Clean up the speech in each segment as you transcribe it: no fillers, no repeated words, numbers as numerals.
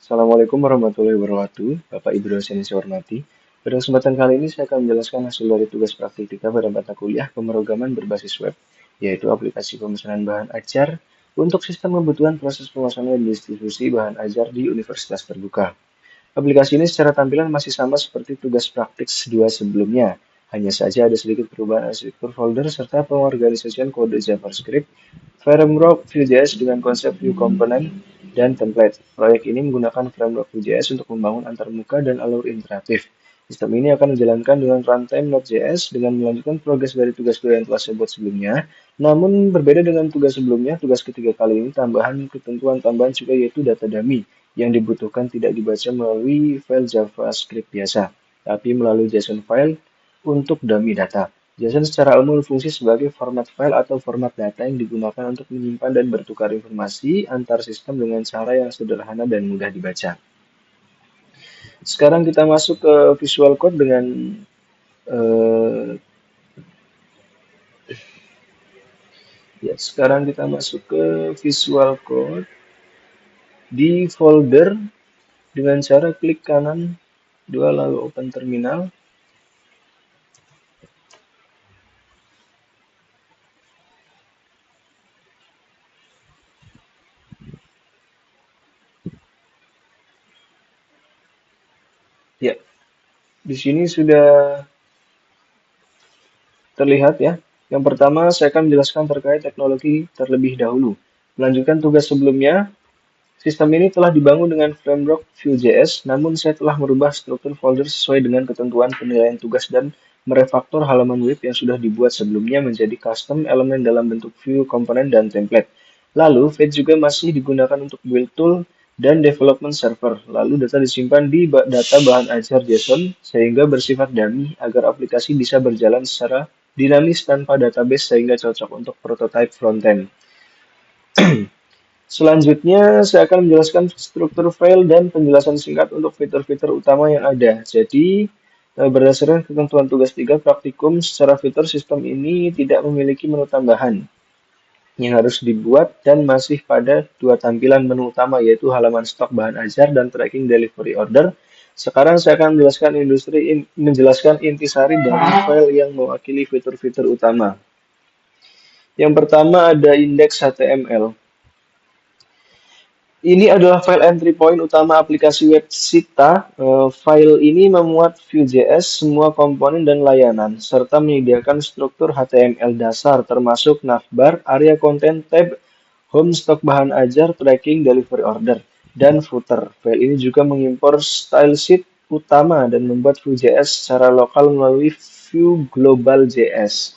Assalamualaikum warahmatullahi wabarakatuh, Bapak Ibu dosen yang saya hormati. Pada kesempatan kali ini saya akan menjelaskan hasil dari tugas praktik kita pada mata kuliah pemrograman berbasis web, yaitu aplikasi pemesanan bahan ajar untuk sistem kebutuhan proses pemesanan dan distribusi bahan ajar di universitas terbuka. Aplikasi ini secara tampilan masih sama seperti tugas praktik dua sebelumnya, hanya saja ada sedikit perubahan arsitektur folder serta pengorganisasian kode JavaScript, framework Vue.js dengan konsep view component dan template. Proyek ini menggunakan framework Vue.js untuk membangun antarmuka dan alur interaktif. Sistem ini akan dijalankan dengan runtime Node.js dengan melanjutkan progres dari tugas dua yang telah saya buat sebelumnya. Namun berbeda dengan tugas sebelumnya, tugas ketiga kali ini tambahan ketentuan tambahan juga yaitu data dummy yang dibutuhkan tidak dibaca melalui file JavaScript biasa, tapi melalui JSON file untuk dummy data. JSON secara umum berfungsi sebagai format file atau format data yang digunakan untuk menyimpan dan bertukar informasi antar sistem dengan cara yang sederhana dan mudah dibaca. Sekarang kita masuk ke Visual Code dengan sekarang kita masuk ke Visual Code di folder dengan cara klik kanan dua lalu open terminal. Ya, di sini sudah terlihat ya. Yang pertama, saya akan menjelaskan terkait teknologi terlebih dahulu. Melanjutkan tugas sebelumnya, sistem ini telah dibangun dengan framework Vue.js, namun saya telah merubah struktur folder sesuai dengan ketentuan penilaian tugas dan merefaktor halaman web yang sudah dibuat sebelumnya menjadi custom elemen dalam bentuk view, komponen, dan template. Lalu, Fate juga masih digunakan untuk build tool dan development server. Lalu data disimpan di data bahan ajar JSON sehingga bersifat dummy agar aplikasi bisa berjalan secara dinamis tanpa database sehingga cocok untuk prototype frontend. Selanjutnya, saya akan menjelaskan struktur file dan penjelasan singkat untuk fitur-fitur utama yang ada. Jadi, berdasarkan ketentuan tugas 3 praktikum, secara fitur sistem ini tidak memiliki menu tambahan yang harus dibuat dan masih pada dua tampilan menu utama yaitu halaman stok bahan ajar dan tracking delivery order. Sekarang saya akan menjelaskan intisari dari file yang mewakili fitur-fitur utama. Yang pertama ada index HTML. Ini adalah file entry point utama aplikasi web Sita. File ini memuat Vue.js, semua komponen dan layanan, serta menyediakan struktur HTML dasar termasuk navbar, area content tab, home stok bahan ajar, tracking, delivery order, dan footer. File ini juga mengimpor style sheet utama dan membuat Vue.js secara lokal melalui Vue Global.js.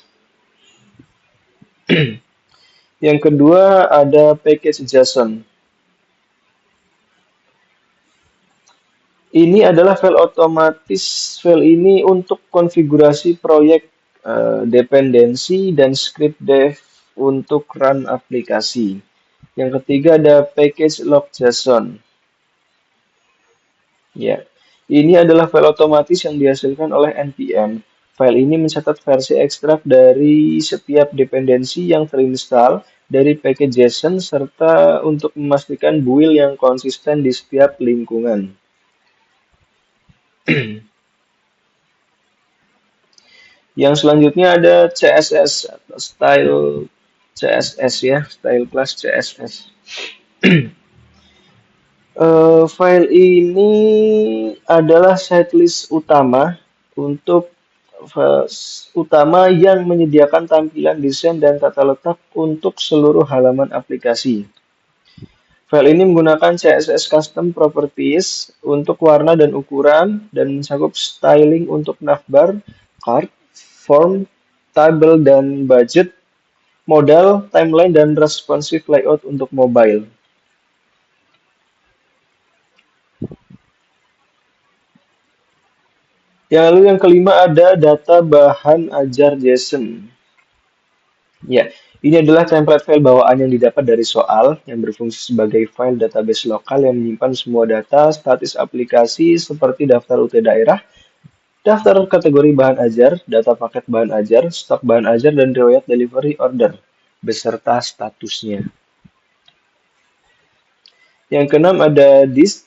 Yang kedua ada package JSON. Ini adalah file otomatis. File ini untuk konfigurasi proyek dependensi dan script dev untuk run aplikasi. Yang ketiga ada package log.json. Ya, ini adalah file otomatis yang dihasilkan oleh npm. File ini mencatat versi ekstrak dari setiap dependensi yang terinstall dari package JSON serta untuk memastikan build yang konsisten di setiap lingkungan. Yang selanjutnya ada CSS atau style CSS ya, style class CSS. File ini adalah setlist utama untuk yang menyediakan tampilan desain dan tata letak untuk seluruh halaman aplikasi. File ini menggunakan CSS Custom Properties untuk warna dan ukuran dan mencakup styling untuk navbar, card, form, table, dan budget, modal, timeline, dan responsive layout untuk mobile. Lalu yang kelima ada data bahan ajar JSON. Ya, ini adalah template file bawaan yang didapat dari soal yang berfungsi sebagai file database lokal yang menyimpan semua data statis aplikasi seperti daftar UT daerah, daftar kategori bahan ajar, data paket bahan ajar, stok bahan ajar, dan riwayat delivery order beserta statusnya. Yang keenam ada disk.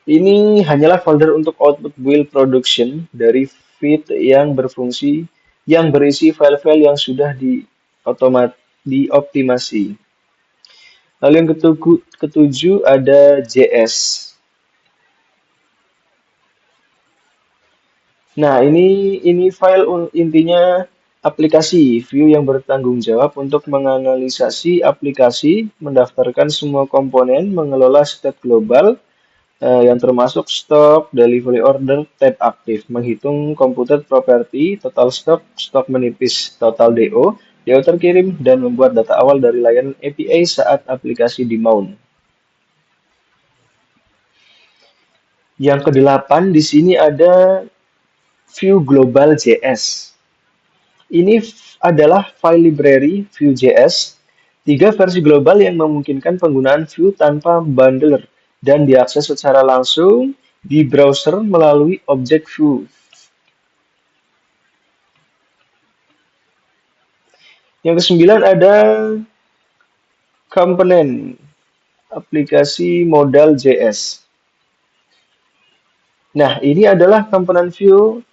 Ini hanyalah folder untuk output build production dari feed yang berfungsi yang berisi file-file yang sudah dioptimasi. Lalu yang ketujuh ada JS. Nah, ini file intinya aplikasi view yang bertanggung jawab untuk menganalisasi aplikasi, mendaftarkan semua komponen, mengelola state global yang termasuk stok, delivery order, tab aktif, menghitung computed property, total stock, stok menipis, total DO, DO terkirim, dan membuat data awal dari layanan API saat aplikasi di mount. Yang kedelapan di sini ada View Global JS. Ini adalah file library Vue.js, 3 versi global yang memungkinkan penggunaan Vue tanpa bundler dan diakses secara langsung di browser melalui objek Vue. Yang kesembilan ada komponen aplikasi modal JS. Nah, ini adalah komponen Vue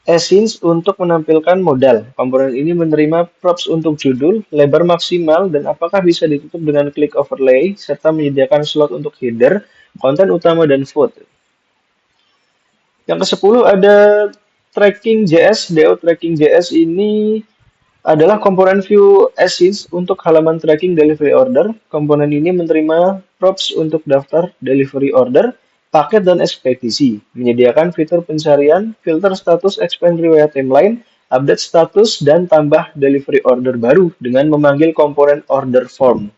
Essence untuk menampilkan modal. Komponen ini menerima props untuk judul, lebar maksimal, dan apakah bisa ditutup dengan klik overlay, serta menyediakan slot untuk header, konten utama, dan foot. Yang ke-10 ada Tracking JS. DO Tracking JS ini adalah komponen Vue Essence untuk halaman tracking delivery order. Komponen ini menerima props untuk daftar delivery order, paket, dan ekspedisi, menyediakan fitur pencarian, filter status, expand riwayat timeline, update status, dan tambah delivery order baru dengan memanggil komponen order form.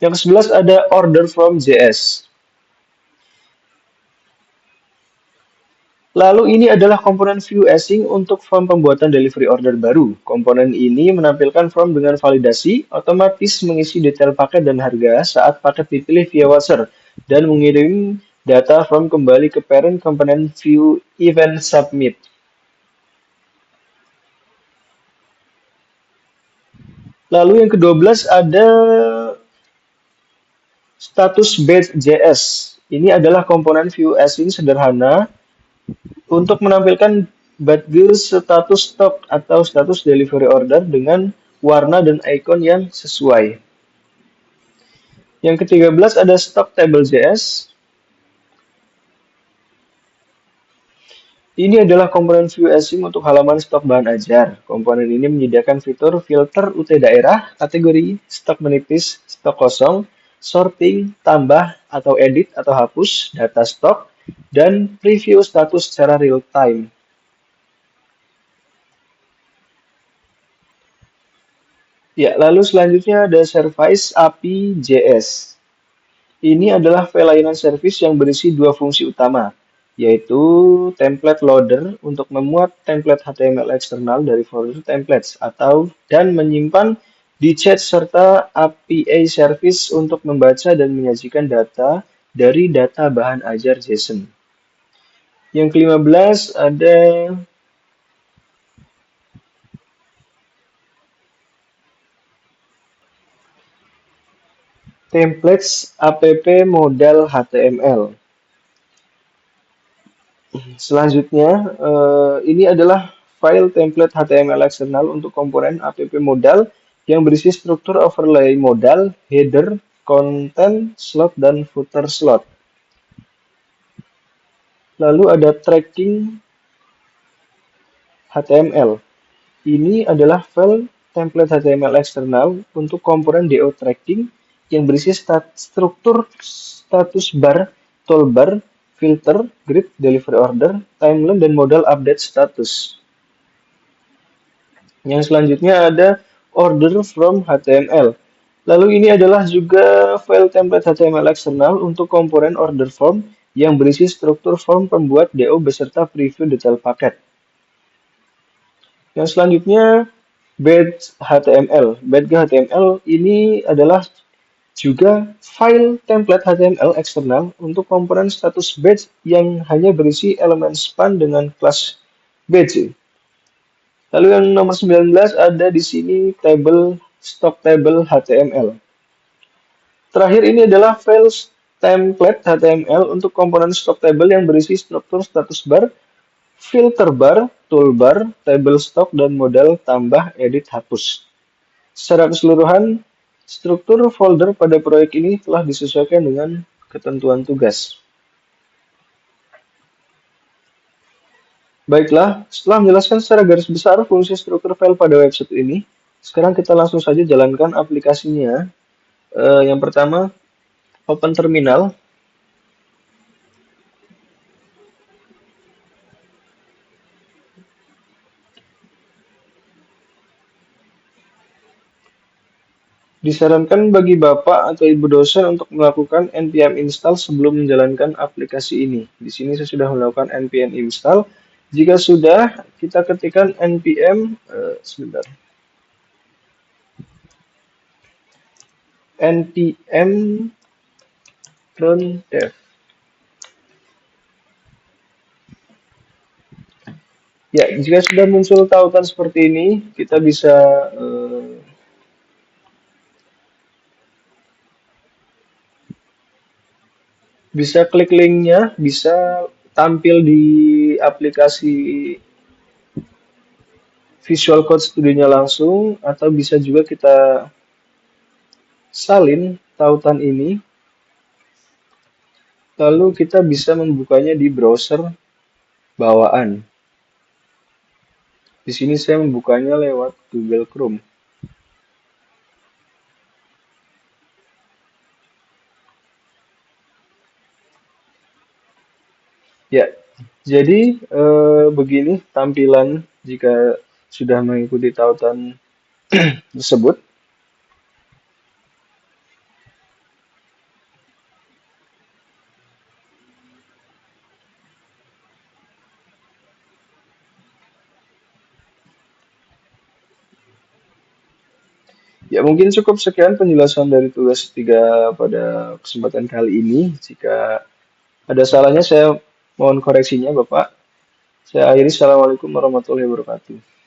Yang ke-11 ada order from JS. Lalu ini adalah komponen Vue Async untuk form pembuatan delivery order baru. Komponen ini menampilkan form dengan validasi, otomatis mengisi detail paket dan harga saat paket dipilih via Watcher, dan mengirim data form kembali ke parent komponen Vue Event Submit. Lalu yang ke-12 ada status batch.js. Ini adalah komponen Vue Async sederhana untuk menampilkan badge status stok atau status delivery order dengan warna dan icon yang sesuai. Yang ke-13 ada stock table.js. Ini adalah komponen Vue Async untuk halaman stok bahan ajar. Komponen ini menyediakan fitur filter UT daerah, kategori, stok menipis, stok kosong, sorting, tambah atau edit atau hapus data stok, dan preview status secara real time. Ya, lalu selanjutnya ada Service API.js. Ini adalah file layanan service yang berisi dua fungsi utama, yaitu template loader untuk memuat template HTML eksternal dari folder templates dan menyimpan di chat serta API service untuk membaca dan menyajikan data dari data bahan ajar JSON. Yang ke-15 ada templates app modal HTML. Selanjutnya, ini adalah file template HTML eksternal untuk komponen app modal yang berisi struktur overlay modal, header, konten, slot, dan footer slot. Lalu ada tracking HTML. Ini adalah file template HTML eksternal untuk komponen DO tracking yang berisi struktur status bar, toolbar, filter, grid, delivery order, timeline, dan modal update status. Yang selanjutnya ada order from HTML. Lalu ini adalah juga file template HTML eksternal untuk komponen order form yang berisi struktur form pembuat DO beserta preview detail paket. Yang selanjutnya badge HTML. Badge HTML ini adalah juga file template HTML eksternal untuk komponen status badge yang hanya berisi elemen span dengan kelas badge. Lalu yang nomor 19 ada di sini table stock table HTML. Terakhir ini adalah file template HTML untuk komponen stock table yang berisi struktur status bar, filter bar, toolbar, table stock, dan modal tambah, edit, hapus. Secara keseluruhan, struktur folder pada proyek ini telah disesuaikan dengan ketentuan tugas. Baiklah, setelah menjelaskan secara garis besar fungsi struktur file pada website ini, sekarang kita langsung saja jalankan aplikasinya. Yang pertama, open terminal. Disarankan bagi Bapak atau Ibu dosen untuk melakukan npm install sebelum menjalankan aplikasi ini. Di sini saya sudah melakukan npm install. Jika sudah, kita ketikkan npm sebentar. npm run dev. Ya, jika sudah muncul tautan seperti ini, kita bisa klik linknya, bisa tampil di aplikasi Visual Code Studio-nya langsung, atau bisa juga kita salin tautan ini, lalu kita bisa membukanya di browser bawaan. Di sini saya membukanya lewat Google Chrome. Ya, jadi begini tampilan jika sudah mengikuti tautan tersebut. Ya, mungkin cukup sekian penjelasan dari tugas 3 pada kesempatan kali ini. Jika ada salahnya, saya mohon koreksinya, Bapak. Saya akhiri. Assalamualaikum warahmatullahi wabarakatuh.